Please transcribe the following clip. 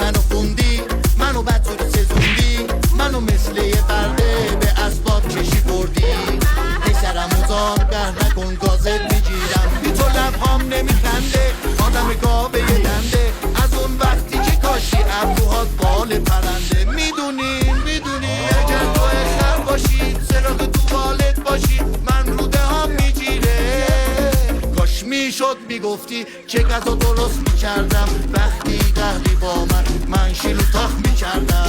منو خوندی، منو بدجور سزوندی، منو مثل یه برده به اسباب کشی بردی. پسرمو زارگر نکن گازت میگیرم، بی تو لبهام نمیخنده آدم گاوه یه دنده. از اون وقتی که کاشی ابروهات بال پرنده. میدونی اگر تو خر باشی سراغ تو بالت باشی من روده هم میگیره. کاش میشد میگفتی که غذا درست میکردم، وقتی قهری با من شیلو تاخ میکردم.